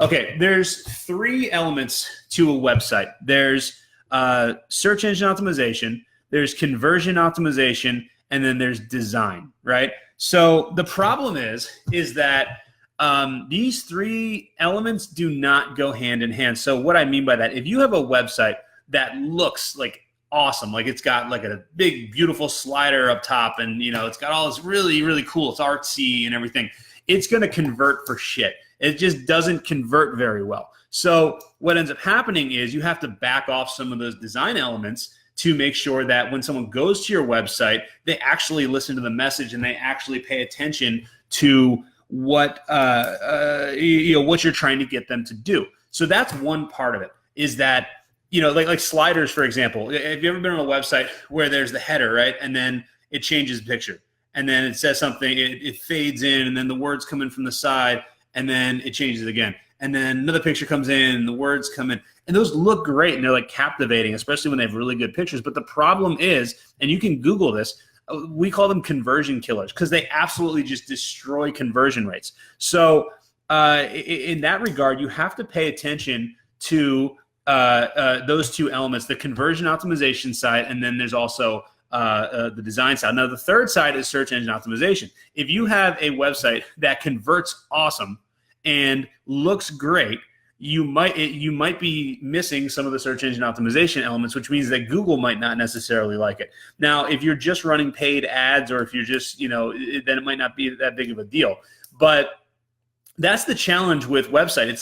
Okay, there's three elements to a website. There's search engine optimization, there's conversion optimization, and then there's design, right? So the problem is that these three elements do not go hand in hand. So what I mean by that, if you have a website that looks like awesome, like it's got like a big, beautiful slider up top, and it's got all this really, really cool, it's artsy and everything, it's going to convert for shit. It just doesn't convert very well. So what ends up happening is you have to back off some of those design elements to make sure that when someone goes to your website, they actually listen to the message and they actually pay attention to what what you're trying to get them to do. So that's one part of it, is that like sliders, for example. Have you ever been on a website where there's the header, right, and then it changes the picture, and then it says something, it fades in, and then the words come in from the side, and then it changes again, and then another picture comes in and the words come in, and those look great and they're like captivating, especially when they have really good pictures. But the problem is, and you can Google this, we call them conversion killers because they absolutely just destroy conversion rates. So in that regard, you have to pay attention to those two elements, the conversion optimization side, and then there's also the design side. Now, the third side is search engine optimization. If you have a website that converts awesome and looks great, you might be missing some of the search engine optimization elements, which means that Google might not necessarily like it. Now, if you're just running paid ads, or if you're just, then it might not be that big of a deal. But that's the challenge with website. It's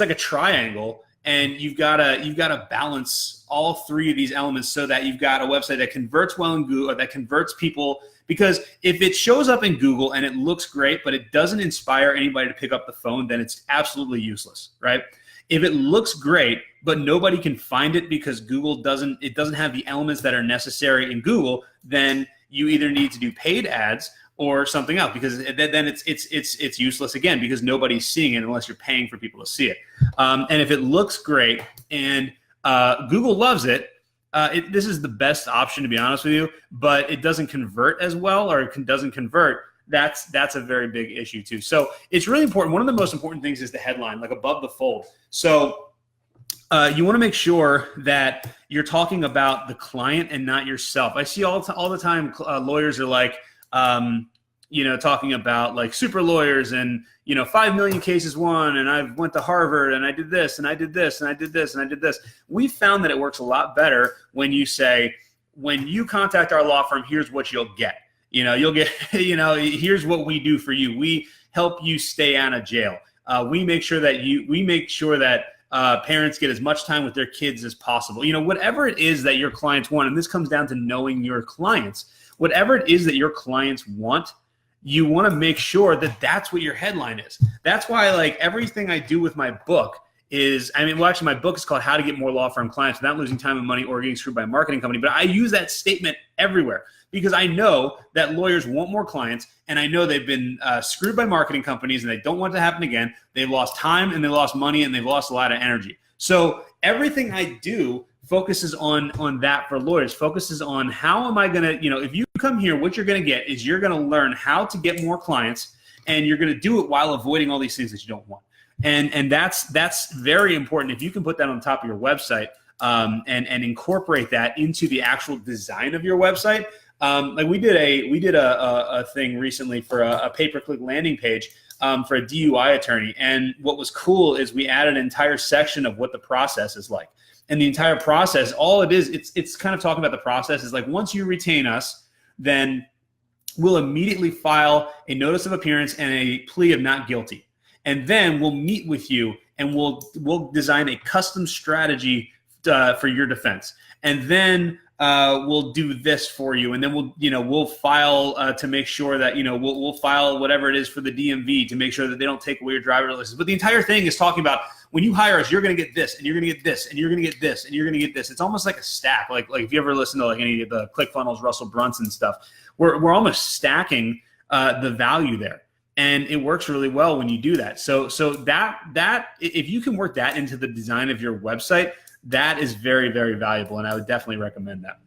like a triangle, and you've got to balance all three of these elements so that you've got a website that converts well in Google, or that converts people. Because if it shows up in Google and it looks great, but it doesn't inspire anybody to pick up the phone, then it's absolutely useless, right? If it looks great, but nobody can find it because Google doesn't have the elements that are necessary in Google, then you either need to do paid ads or something else, because then it's useless again, because nobody's seeing it unless you're paying for people to see it. And if it looks great and Google loves it, this is the best option, to be honest with you, but it doesn't convert as well, or it doesn't convert, that's a very big issue too. So it's really important. One of the most important things is the headline, like above the fold. So you want to make sure that you're talking about the client and not yourself. I see all the time lawyers are like, talking about like super lawyers and, 5 million cases won, and I went to Harvard and I did this and I did this and I did this and I did this. We found that it works a lot better when you say, when you contact our law firm, here's what you'll get. You'll get, here's what we do for you. We help you stay out of jail. We make sure that parents get as much time with their kids as possible. Whatever it is that your clients want, and this comes down to knowing your clients, whatever it is that your clients want, you want to make sure that that's what your headline is. That's why, like, everything I do with my book is, actually my book is called How to Get More Law Firm Clients Without Losing Time and Money or Getting Screwed by a Marketing Company. But I use that statement everywhere because I know that lawyers want more clients, and I know they've been screwed by marketing companies and they don't want it to happen again. They've lost time and they lost money and they've lost a lot of energy. So everything I do focuses on that for lawyers, focuses on how am I going to, if you come here, what you're going to get is you're going to learn how to get more clients, and you're going to do it while avoiding all these things that you don't want. And that's very important. If you can put that on top of your website and incorporate that into the actual design of your website. Like we did a thing recently for a pay-per-click landing page for a DUI attorney. And what was cool is we added an entire section of what the process is like. And the entire process, all it is, it's kind of talking about the process is like, once you retain us, then we'll immediately file a notice of appearance and a plea of not guilty. And then we'll meet with you and we'll design a custom strategy for your defense. And then we'll do this for you. And then we'll file to make sure that, we'll file whatever it is for the DMV to make sure that they don't take away your driver's license. But the entire thing is talking about, when you hire us, you're going to get this, and you're going to get this, and you're going to get this, and you're going to get this. It's almost like a stack. Like if you ever listen to like any of the ClickFunnels, Russell Brunson stuff, we're almost stacking the value there. And it works really well when you do that. So that if you can work that into the design of your website, that is very, very valuable. And I would definitely recommend that.